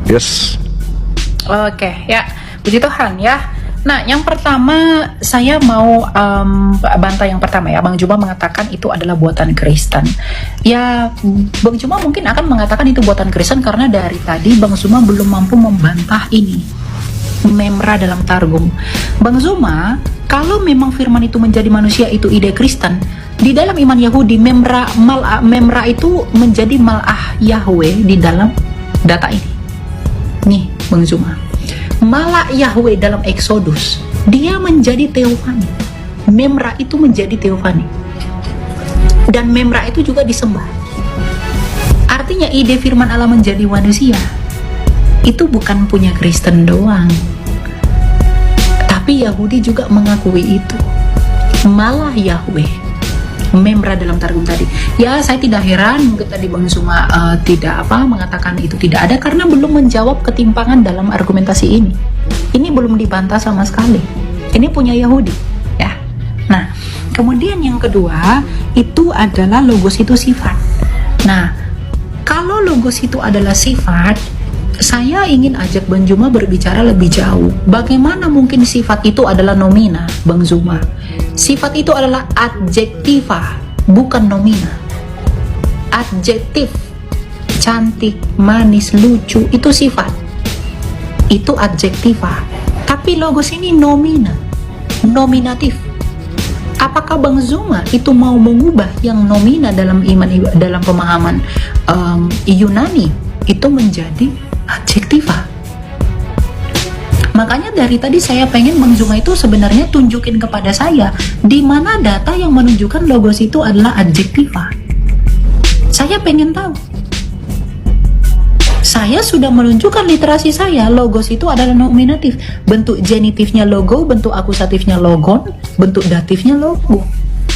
Yes. Oke, ya, puji Tuhan ya. Nah, yang pertama saya mau bantah yang pertama ya. Bang Juma mengatakan itu adalah buatan Kristen. Ya, Bang Juma mungkin akan mengatakan itu buatan Kristen karena dari tadi Bang Juma belum mampu membantah ini. Memra dalam Targum. Bang Zuma, kalau memang firman itu menjadi manusia itu ide Kristen, di dalam iman Yahudi memra itu menjadi mal'ah Yahweh di dalam data ini. Nih, Bang Zuma. Malak Yahweh dalam Exodus, dia menjadi teofani. Memra itu menjadi teofani. Dan memra itu juga disembah. Artinya ide firman Allah menjadi manusia itu bukan punya Kristen doang, tapi Yahudi juga mengakui itu. Malah Yahweh, memra dalam Targum tadi. Ya, saya tidak heran mungkin tadi Bang Zuma tidak mengatakan itu tidak ada karena belum menjawab ketimpangan dalam argumentasi ini. Ini belum dibantah sama sekali. Ini punya Yahudi, ya. Nah, kemudian yang kedua itu adalah logos itu sifat. Nah, kalau logos itu adalah sifat, saya ingin ajak Bang Zuma berbicara lebih jauh. Bagaimana mungkin sifat itu adalah nomina, Bang Zuma? Sifat itu adalah adjektiva, bukan nomina. Adjektif, cantik, manis, lucu, itu sifat. Itu adjektiva. Tapi logos ini nomina, nominatif. Apakah Bang Zuma itu mau mengubah yang nomina dalam iman, dalam pemahaman Yunani itu menjadi adjektiva? Makanya dari tadi saya pengen Bang Zuma itu sebenarnya tunjukin kepada saya di mana data yang menunjukkan logos itu adalah adjektiva. Saya pengen tahu. Saya sudah menunjukkan literasi saya, logos itu adalah nominatif. Bentuk genitifnya logo, bentuk akusatifnya logon, bentuk datifnya logo.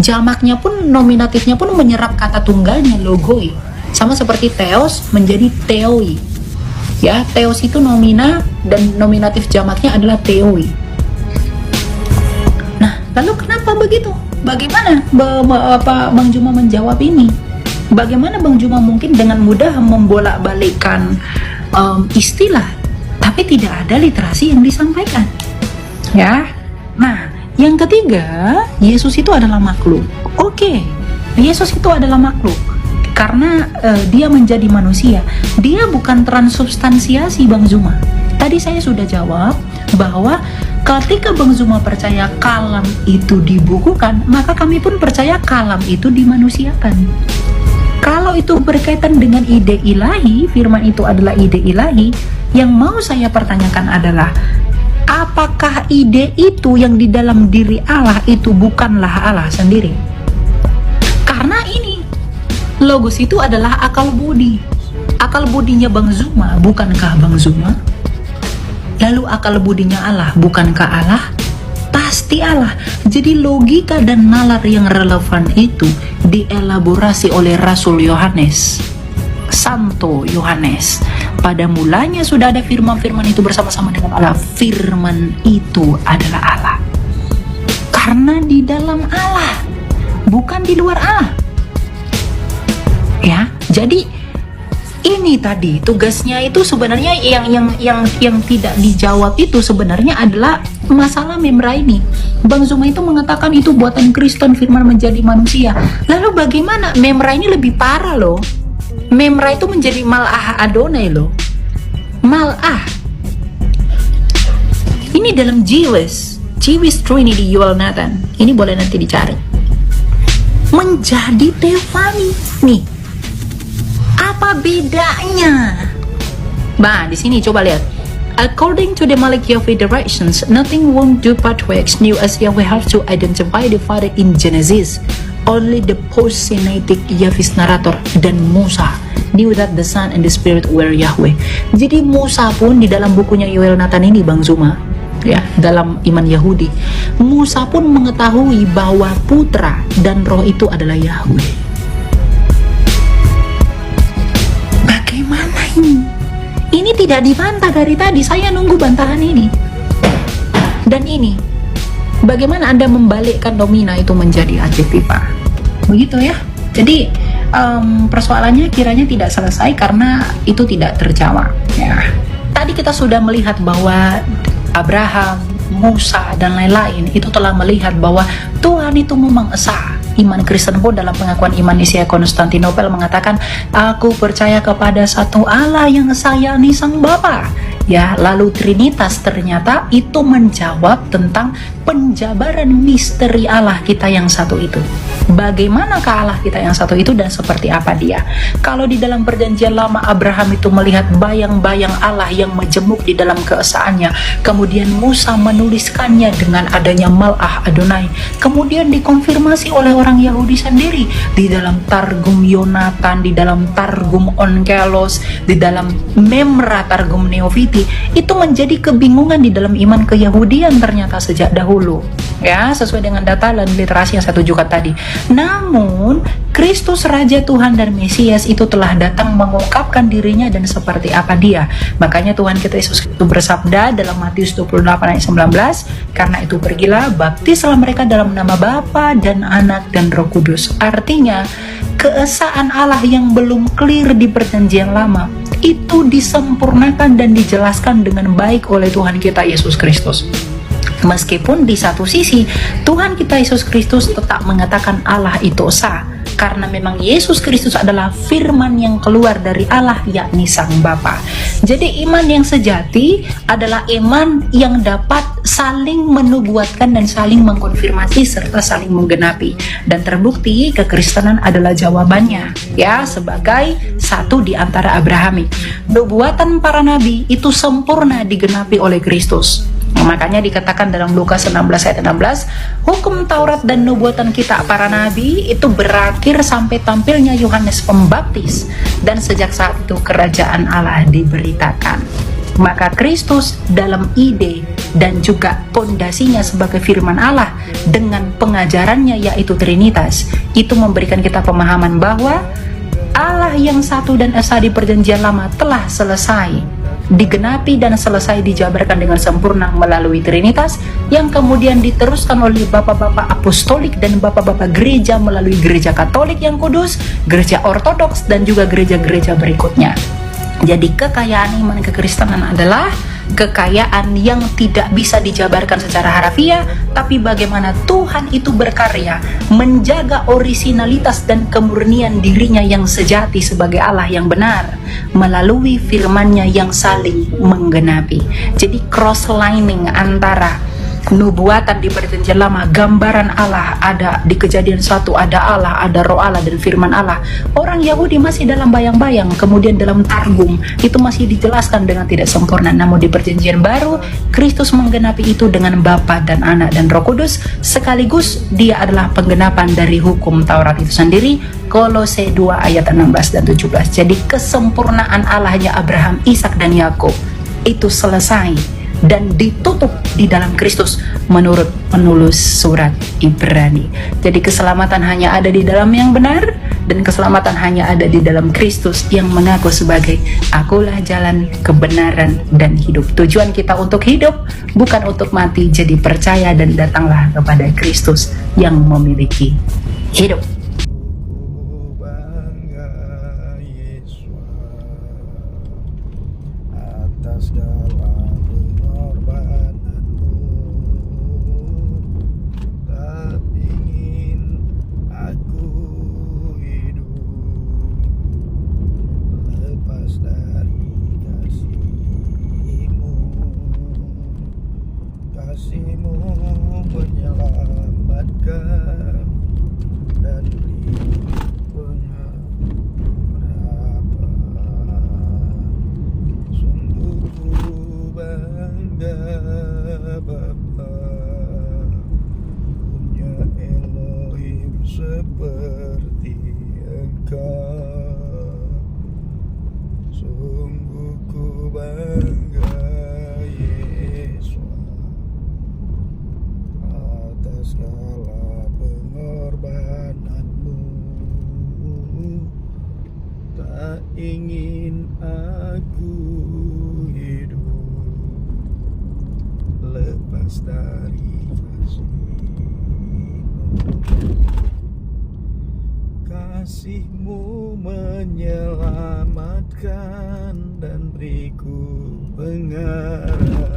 Jamaknya pun, nominatifnya pun menyerap kata tunggalnya logoi. Sama seperti theos menjadi theoi. Ya, theos itu nomina dan nominatif jamaknya adalah theoi. Nah, lalu kenapa begitu? Bagaimana Bang Zuma menjawab ini? Bagaimana Bang Zuma mungkin dengan mudah membolak-balikkan istilah, tapi tidak ada literasi yang disampaikan? Ya. Nah, yang ketiga, Yesus itu adalah makhluk. Oke, Yesus itu adalah makhluk. Karena dia menjadi manusia, dia bukan transubstansiasi, Bang Zuma. Tadi saya sudah jawab bahwa ketika Bang Zuma percaya kalam itu dibukukan, maka kami pun percaya kalam itu dimanusiakan. Kalau itu berkaitan dengan ide ilahi, firman itu adalah ide ilahi, yang mau saya pertanyakan adalah apakah ide itu yang di dalam diri Allah itu bukanlah Allah sendiri? Karena ini logos itu adalah akal budi. Akal budinya Bang Zuma, bukankah Bang Zuma? Lalu akal budinya Allah, bukankah Allah? Pasti Allah. Jadi logika dan nalar yang relevan itu dielaborasi oleh Rasul Yohanes, Santo Yohanes. Pada mulanya sudah ada firman-firman itu bersama-sama dengan Allah. Firman itu adalah Allah. Karena di dalam Allah, bukan di luar Allah. Ya, jadi ini tadi tugasnya itu sebenarnya yang tidak dijawab itu sebenarnya adalah masalah memra ini. Bang Zuma itu mengatakan itu buatan Kristen, firman menjadi manusia. Lalu bagaimana? Memra ini lebih parah loh. Memra itu menjadi mal'ah Adonai loh. Mal'ah. Ini dalam Jewish Trinity Yuval Nathan. Ini boleh nanti dicari. Menjadi teofani. Nih. Apa bedanya? Bah, di sini coba lihat. According to the Malik Yahweh directions, nothing won't do but works new as Yahweh have to identify the Father in Genesis. Only the post-Sinaitic Yahweh's narrator dan Musa knew that the Son and the Spirit were Yahweh. Jadi Musa pun di dalam bukunya Yoel Nathan ini, Bang Zuma, ya, dalam iman Yahudi, Musa pun mengetahui bahwa putra dan roh itu adalah Yahweh. Bagaimana ini? Ini tidak dibantah dari tadi. Saya nunggu bantahan ini. Dan ini, bagaimana Anda membalikkan nomina itu menjadi adjektiva? Begitu ya. Jadi persoalannya kiranya tidak selesai karena itu tidak terjawab. Ya. Tadi kita sudah melihat bahwa Abraham, Musa, dan lain-lain itu telah melihat bahwa Tuhan itu memang esa. Iman Kristen pun dalam pengakuan iman Isia Konstantinopel mengatakan, aku percaya kepada satu Allah yang esa, yakni Sang Bapa. Ya, lalu Trinitas ternyata itu menjawab tentang penjabaran misteri Allah kita yang satu itu. Bagaimanakah Allah kita yang satu itu dan seperti apa dia? Kalau di dalam perjanjian lama Abraham itu melihat bayang-bayang Allah yang majemuk di dalam keesaannya, kemudian Musa menuliskannya dengan adanya Malah Adonai, kemudian dikonfirmasi oleh orang Yahudi sendiri di dalam Targum Yonatan, di dalam Targum Onkelos, di dalam Memra Targum Neofiti. Itu menjadi kebingungan di dalam iman keyahudian ternyata sejak dahulu, ya, sesuai dengan data dan literasi yang saya tunjukkan tadi. Namun Kristus Raja Tuhan dan Mesias itu telah datang mengungkapkan dirinya dan seperti apa dia. Makanya Tuhan kita Yesus Kristus bersabda dalam Matius 28 ayat 19, karena itu pergilah, baptislah mereka dalam nama Bapa dan Anak dan Roh Kudus. Artinya keesaan Allah yang belum clear di perjanjian lama itu disempurnakan dan dijelaskan dengan baik oleh Tuhan kita Yesus Kristus. Meskipun di satu sisi Tuhan kita Yesus Kristus tetap mengatakan Allah itu esa, karena memang Yesus Kristus adalah firman yang keluar dari Allah, yakni Sang Bapa. Jadi iman yang sejati adalah iman yang dapat saling menubuatkan dan saling mengkonfirmasi serta saling menggenapi. Dan terbukti kekristenan adalah jawabannya, ya, sebagai satu di antara Abrahami. Nubuatan para nabi itu sempurna digenapi oleh Kristus. Makanya dikatakan dalam Lukas 16 ayat 16, hukum Taurat dan nubuatan kita para nabi itu berakhir sampai tampilnya Yohanes Pembaptis, dan sejak saat itu kerajaan Allah diberitakan. Maka Kristus dalam ide dan juga pondasinya sebagai firman Allah dengan pengajarannya yaitu Trinitas, itu memberikan kita pemahaman bahwa Allah yang satu dan esa di perjanjian lama telah selesai digenapi dan selesai dijabarkan dengan sempurna melalui Trinitas, yang kemudian diteruskan oleh bapak-bapak apostolik dan bapak-bapak gereja melalui gereja Katolik yang kudus, gereja Ortodoks, dan juga gereja-gereja berikutnya. Jadi kekayaan iman kekristenan adalah kekayaan yang tidak bisa dijabarkan secara harafiah, tapi bagaimana Tuhan itu berkarya menjaga orisinalitas dan kemurnian dirinya yang sejati sebagai Allah yang benar melalui firman-Nya yang saling menggenapi. Jadi cross-lining antara nubuatan di perjanjian lama, gambaran Allah ada di Kejadian 1, ada Allah, ada Roh Allah dan firman Allah. Orang Yahudi masih dalam bayang-bayang, kemudian dalam Targum itu masih dijelaskan dengan tidak sempurna. Namun di perjanjian baru Kristus menggenapi itu dengan Bapa dan Anak dan Roh Kudus, sekaligus dia adalah penggenapan dari hukum Taurat itu sendiri. Kolose 2 ayat 16 dan 17. Jadi kesempurnaan Allahnya Abraham, Ishak dan Yakub itu selesai dan ditutup di dalam Kristus menurut penulis surat Ibrani. Jadi keselamatan hanya ada di dalam yang benar, dan keselamatan hanya ada di dalam Kristus yang mengaku sebagai akulah jalan, kebenaran, dan hidup. Tujuan kita untuk hidup bukan untuk mati, jadi percaya dan datanglah kepada Kristus yang memiliki hidup. Seperti Engkau, sungguh ku bangga Yesus atas segala pengorbananmu. Tak ingin aku hidup lepas dari kasih-Mu. Kasih-Mu menyelamatkan dan beriku pengarah.